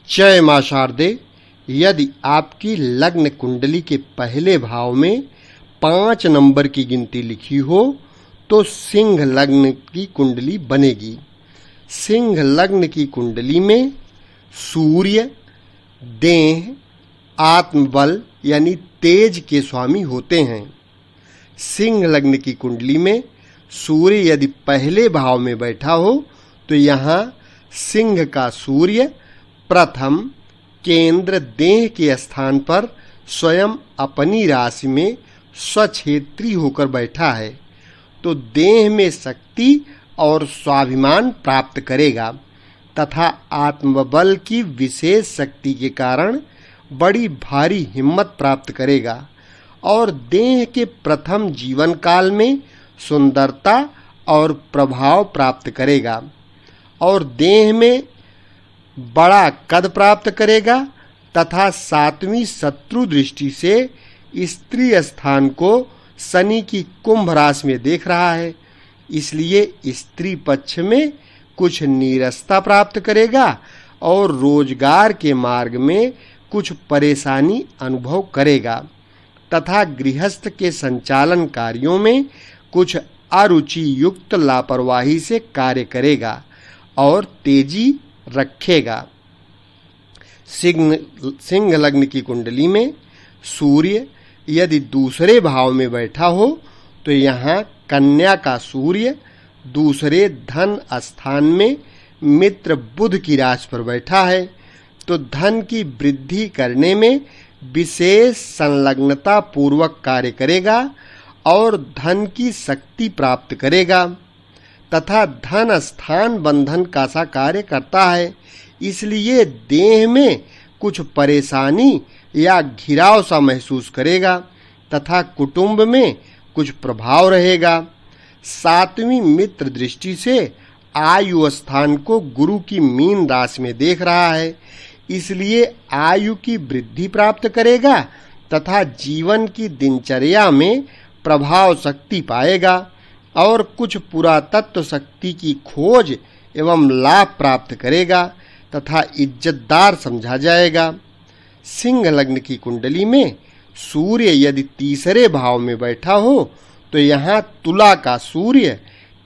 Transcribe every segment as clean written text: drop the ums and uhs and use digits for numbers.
जय मां शारदे। यदि आपकी लग्न कुंडली के पहले भाव में 5 नंबर की गिनती लिखी हो तो सिंह लग्न की कुंडली बनेगी। सिंह लग्न की कुंडली में सूर्य देह आत्मबल यानी तेज के स्वामी होते हैं। सिंह लग्न की कुंडली में सूर्य यदि पहले भाव में बैठा हो तो यहाँ सिंह का सूर्य प्रथम केंद्र देह के स्थान पर स्वयं अपनी राशि में स्वक्षेत्री होकर बैठा है तो देह में शक्ति और स्वाभिमान प्राप्त करेगा तथा आत्मबल की विशेष शक्ति के कारण बड़ी भारी हिम्मत प्राप्त करेगा और देह के प्रथम जीवन काल में सुंदरता और प्रभाव प्राप्त करेगा और देह में बड़ा कद प्राप्त करेगा तथा 7वीं शत्रु दृष्टि से स्त्री स्थान को शनि की कुंभ राशि में देख रहा है, इसलिए स्त्री पक्ष में कुछ नीरसता प्राप्त करेगा और रोजगार के मार्ग में कुछ परेशानी अनुभव करेगा तथा गृहस्थ के संचालन कार्यों में कुछ अरुचि युक्त लापरवाही से कार्य करेगा और तेजी रखेगा। सिंह लग्न की कुंडली में सूर्य यदि दूसरे भाव में बैठा हो तो यहाँ कन्या का सूर्य दूसरे धन स्थान में मित्र बुध की राशि पर बैठा है तो धन की वृद्धि करने में विशेष संलग्नता पूर्वक कार्य करेगा और धन की शक्ति प्राप्त करेगा तथा धन स्थान बंधन का सा कार्य करता है, इसलिए देह में कुछ परेशानी या घिराव सा महसूस करेगा तथा कुटुंब में कुछ प्रभाव रहेगा। 7वीं मित्र दृष्टि से आयु स्थान को गुरु की मीन राशि में देख रहा है, इसलिए आयु की वृद्धि प्राप्त करेगा तथा जीवन की दिनचर्या में प्रभाव शक्ति पाएगा और कुछ पुरातत्व शक्ति की खोज एवं लाभ प्राप्त करेगा तथा इज्जतदार समझा जाएगा। सिंह लग्न की कुंडली में सूर्य यदि तीसरे भाव में बैठा हो तो यहाँ तुला का सूर्य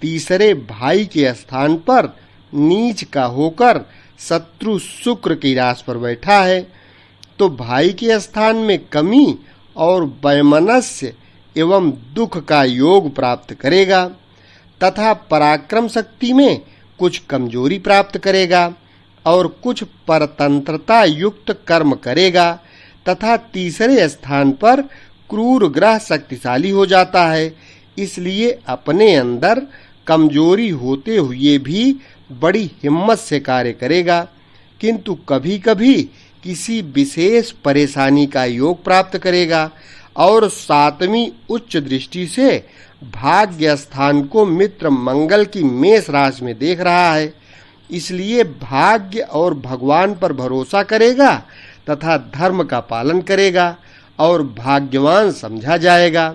तीसरे भाई के स्थान पर नीच का होकर शत्रु शुक्र की राशि पर बैठा है तो भाई के स्थान में कमी और वैमनस्य एवं दुख का योग प्राप्त करेगा तथा पराक्रम शक्ति में कुछ कमजोरी प्राप्त करेगा और कुछ परतंत्रता युक्त कर्म करेगा तथा तीसरे स्थान पर क्रूर ग्रह शक्तिशाली हो जाता है, इसलिए अपने अंदर कमजोरी होते हुए भी बड़ी हिम्मत से कार्य करेगा किंतु कभी-कभी किसी विशेष परेशानी का योग प्राप्त करेगा और 7वीं उच्च दृष्टि से भाग्य स्थान को मित्र मंगल की मेष राशि में देख रहा है, इसलिए भाग्य और भगवान पर भरोसा करेगा तथा धर्म का पालन करेगा और भाग्यवान समझा जाएगा।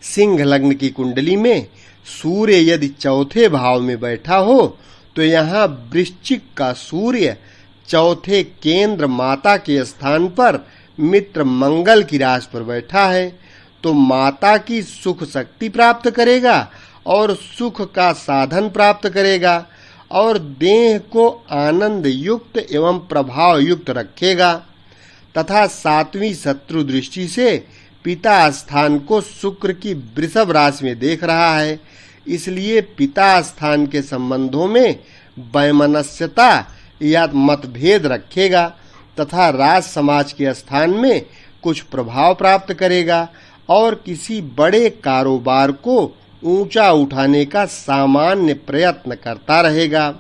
सिंह लग्न की कुंडली में सूर्य यदि चौथे भाव में बैठा हो तो यहाँ वृश्चिक का सूर्य चौथे केंद्र माता के स्थान पर मित्र मंगल की राशि पर बैठा है तो माता की सुख शक्ति प्राप्त करेगा और सुख का साधन प्राप्त करेगा और देह को आनंद युक्त एवं प्रभाव युक्त रखेगा तथा 7वीं शत्रु दृष्टि से पिता स्थान को शुक्र की वृषभ राशि में देख रहा है, इसलिए पिता स्थान के संबंधों में वैमनस्यता या मतभेद रखेगा तथा राज समाज के स्थान में कुछ प्रभाव प्राप्त करेगा और किसी बड़े कारोबार को ऊंचा उठाने का सामान्य प्रयत्न करता रहेगा।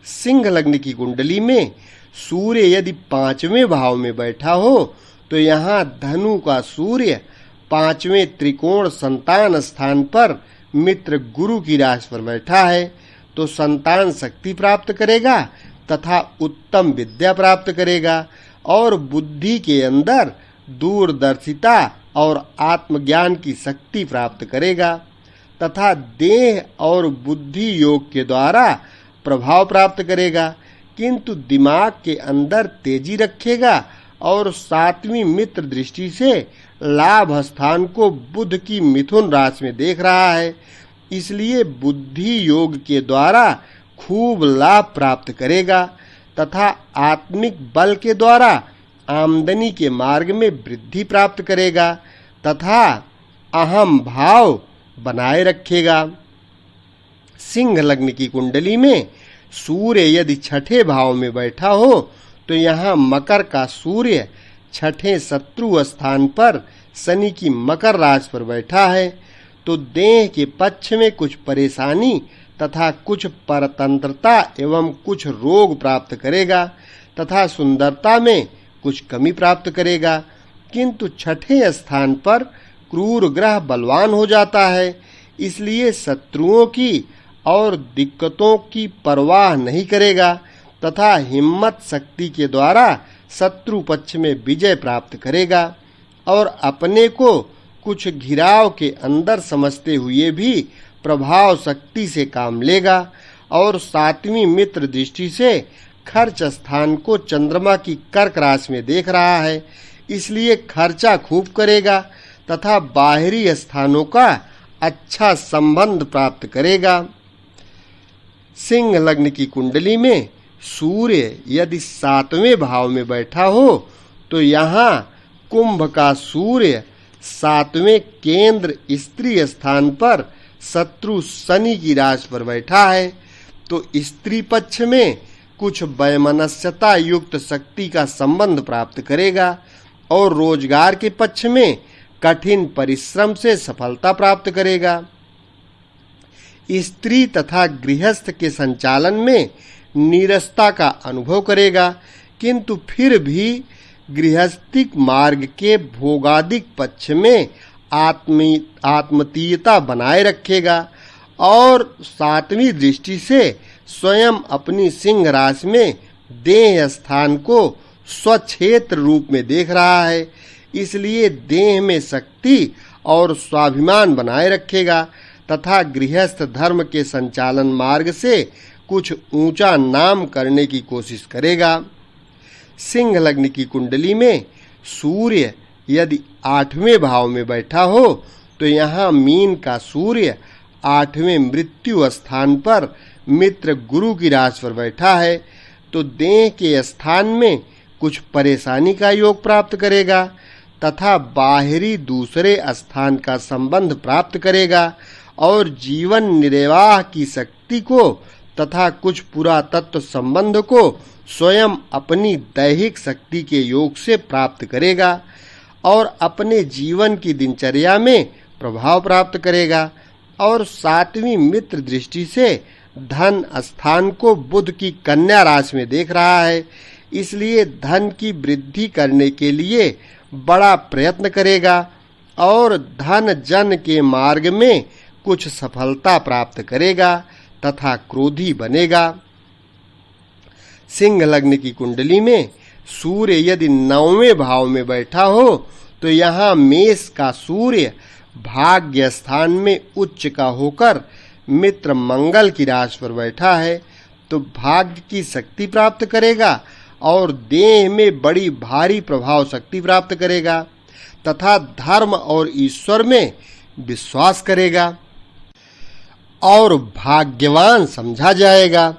सिंह लग्न की कुंडली में सूर्य यदि 5वें भाव में बैठा हो तो यहाँ धनु का सूर्य 5वें त्रिकोण संतान स्थान पर मित्र गुरु की राशि पर बैठा है तो संतान शक्ति प्राप्त करेगा तथा उत्तम विद्या प्राप्त करेगा और बुद्धि के अंदर दूरदर्शिता और आत्मज्ञान की शक्ति प्राप्त करेगा तथा देह और बुद्धि योग के द्वारा प्रभाव प्राप्त करेगा किंतु दिमाग के अंदर तेजी रखेगा और 7वीं मित्र दृष्टि से लाभ स्थान को बुध की मिथुन राशि में देख रहा है, इसलिए बुद्धि योग के द्वारा खूब लाभ प्राप्त करेगा तथा आत्मिक बल के द्वारा आमदनी के मार्ग में वृद्धि प्राप्त करेगा तथा अहम भाव बनाए रखेगा। सिंह लग्न की कुंडली में सूर्य यदि छठे भाव में बैठा हो तो यहाँ मकर का सूर्य छठे शत्रु स्थान पर शनि की मकर राशि पर बैठा है, तो देह के पक्ष में कुछ परेशानी तथा कुछ परतंत्रता एवं कुछ रोग प्राप्त करेगा तथा सुंदरता में कुछ कमी प्राप्त करेगा। किंतु छठे स्थान पर क्रूर ग्रह बलवान हो जाता है, इसलिए शत्रुओं की और दिक्कतों की परवाह नहीं करेगा तथा हिम्मत शक्ति के द्वारा शत्रु पक्ष में विजय प्राप्त करेगा और अपने को कुछ घिराव के अंदर समझते हुए भी प्रभाव शक्ति से काम लेगा और 7वीं मित्र दृष्टि से खर्च स्थान को चंद्रमा की कर्क राशि में देख रहा है, इसलिए खर्चा खूब करेगा तथा बाहरी स्थानों का अच्छा संबंध प्राप्त करेगा। सिंह लग्न की कुंडली में सूर्य यदि 7वें भाव में बैठा हो तो यहाँ कुंभ का सूर्य 7वें केंद्र स्त्री स्थान पर शत्रु शनि की राशि पर बैठा है, तो स्त्री पक्ष में कुछ वैमनस्यता युक्त शक्ति का संबंध प्राप्त करेगा और रोजगार के पक्ष में कठिन परिश्रम से सफलता प्राप्त करेगा। स्त्री तथा गृहस्थ के संचालन में नीरसता का अनुभव करेगा, किंतु फिर भी गृहस्थिक मार्ग के भोगादिक पक्ष में आत्मतीयता बनाए रखेगा और 7वीं दृष्टि से स्वयं अपनी सिंह राशि में देह स्थान को स्वक्षेत्र रूप में देख रहा है, इसलिए देह में शक्ति और स्वाभिमान बनाए रखेगा तथा गृहस्थ धर्म के संचालन मार्ग से कुछ ऊंचा नाम करने की कोशिश करेगा। सिंह लग्न की कुंडली में सूर्य यदि 8वें भाव में बैठा हो तो यहाँ मीन का सूर्य 8वें मृत्यु स्थान पर मित्र गुरु की राशि पर बैठा है, तो देह के स्थान में कुछ परेशानी का योग प्राप्त करेगा तथा बाहरी दूसरे स्थान का संबंध प्राप्त करेगा और जीवन निर्वाह की शक्ति को तथा कुछ पुरातत्व संबंध को स्वयं अपनी दैहिक शक्ति के योग से प्राप्त करेगा और अपने जीवन की दिनचर्या में प्रभाव प्राप्त करेगा और 7वीं मित्र दृष्टि से धन स्थान को बुध की कन्या राशि में देख रहा है, इसलिए धन की वृद्धि करने के लिए बड़ा प्रयत्न करेगा और धन जन के मार्ग में कुछ सफलता प्राप्त करेगा तथा क्रोधी बनेगा। सिंह लग्न की कुंडली में सूर्य यदि 9वें भाव में बैठा हो तो यहाँ मेष का सूर्य भाग्य स्थान में उच्च का होकर मित्र मंगल की राशि पर बैठा है, तो भाग्य की शक्ति प्राप्त करेगा और देह में बड़ी भारी प्रभाव शक्ति प्राप्त करेगा तथा धर्म और ईश्वर में विश्वास करेगा और भाग्यवान समझा जाएगा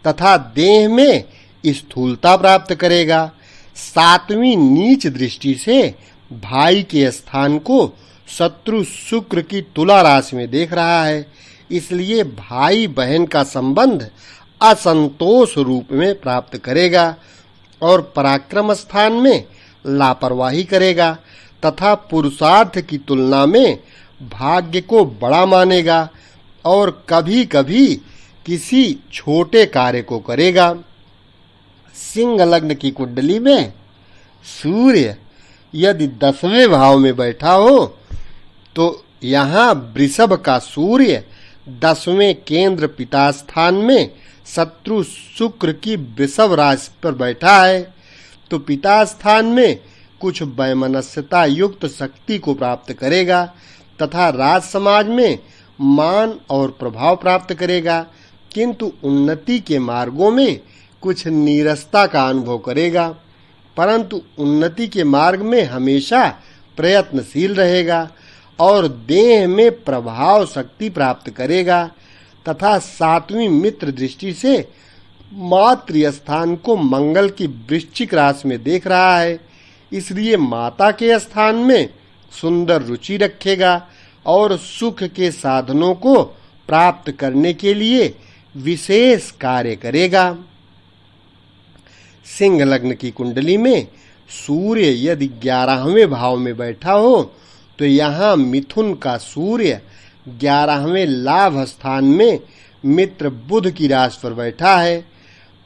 तथा देह में स्थूलता प्राप्त करेगा। 7वीं नीच दृष्टि से भाई के स्थान को शत्रु शुक्र की तुला राशि में देख रहा है, इसलिए भाई बहन का संबंध असंतोष रूप में प्राप्त करेगा और पराक्रम स्थान में लापरवाही करेगा तथा पुरुषार्थ की तुलना में भाग्य को बड़ा मानेगा और कभी-कभी किसी छोटे कार्य को करेगा। सिंह लग्न की कुंडली में सूर्य यदि 10वें भाव में बैठा हो तो यहाँ वृषभ का सूर्य 10वें केंद्र पिता स्थान में शत्रु शुक्र की वृषभ राशि पर बैठा है, तो पिता स्थान में कुछ वैमनस्यता युक्त शक्ति को प्राप्त करेगा तथा राज समाज में मान और प्रभाव प्राप्त करेगा, किंतु उन्नति के मार्गों में कुछ नीरसता का अनुभव करेगा, परंतु उन्नति के मार्ग में हमेशा प्रयत्नशील रहेगा और देह में प्रभाव शक्ति प्राप्त करेगा तथा 7वीं मित्र दृष्टि से मातृ स्थान को मंगल की वृश्चिक राशि में देख रहा है, इसलिए माता के स्थान में सुंदर रुचि रखेगा और सुख के साधनों को प्राप्त करने के लिए विशेष कार्य करेगा। सिंह लग्न की कुंडली में सूर्य यदि 11वें भाव में बैठा हो तो यहाँ मिथुन का सूर्य 11वें लाभ स्थान में मित्र बुध की राशि पर बैठा है,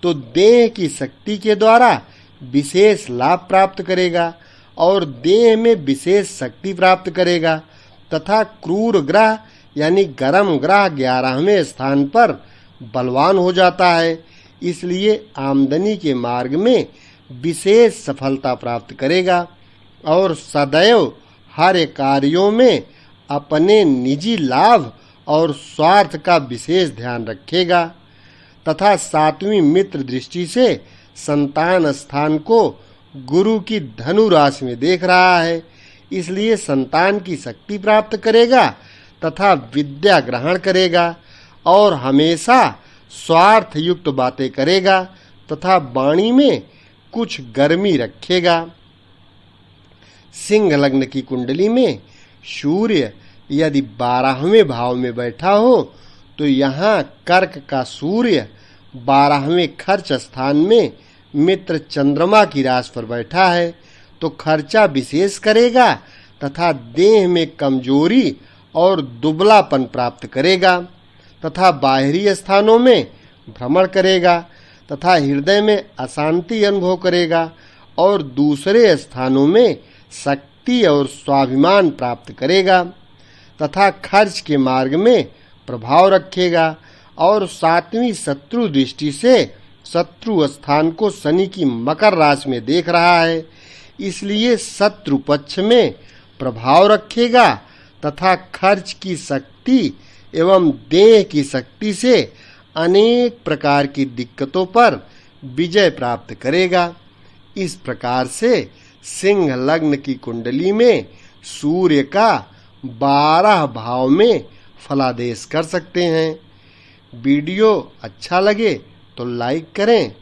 तो देह की शक्ति के द्वारा विशेष लाभ प्राप्त करेगा और देह में विशेष शक्ति प्राप्त करेगा तथा क्रूर ग्रह यानी गर्म ग्रह 11वें स्थान पर बलवान हो जाता है, इसलिए आमदनी के मार्ग में विशेष सफलता प्राप्त करेगा और सदैव हर कार्यों में अपने निजी लाभ और स्वार्थ का विशेष ध्यान रखेगा तथा 7वीं मित्र दृष्टि से संतान स्थान को गुरु की धनु राशि में देख रहा है, इसलिए संतान की शक्ति प्राप्त करेगा तथा विद्या ग्रहण करेगा और हमेशा स्वार्थ युक्त बातें करेगा तथा वाणी में कुछ गर्मी रखेगा। सिंह लग्न की कुंडली में सूर्य यदि 12वें भाव में बैठा हो तो यहाँ कर्क का सूर्य 12वें खर्च स्थान में मित्र चंद्रमा की राशि पर बैठा है, तो खर्चा विशेष करेगा तथा देह में कमजोरी और दुबलापन प्राप्त करेगा तथा बाहरी स्थानों में भ्रमण करेगा तथा हृदय में अशांति अनुभव करेगा और दूसरे स्थानों में शक्ति और स्वाभिमान प्राप्त करेगा तथा खर्च के मार्ग में प्रभाव रखेगा और 7वीं शत्रु दृष्टि से शत्रु स्थान को शनि की मकर राशि में देख रहा है, इसलिए शत्रु पक्ष में प्रभाव रखेगा तथा खर्च की शक्ति एवं देह की शक्ति से अनेक प्रकार की दिक्कतों पर विजय प्राप्त करेगा। इस प्रकार से सिंह लग्न की कुंडली में सूर्य का 12 भाव में फलादेश कर सकते हैं। वीडियो अच्छा लगे तो लाइक करें,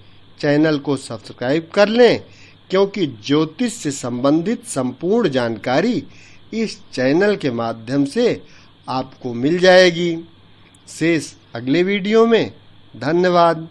चैनल को सब्सक्राइब कर लें, क्योंकि ज्योतिष से संबंधित संपूर्ण जानकारी इस चैनल के माध्यम से आपको मिल जाएगी। शेष अगले वीडियो में। धन्यवाद।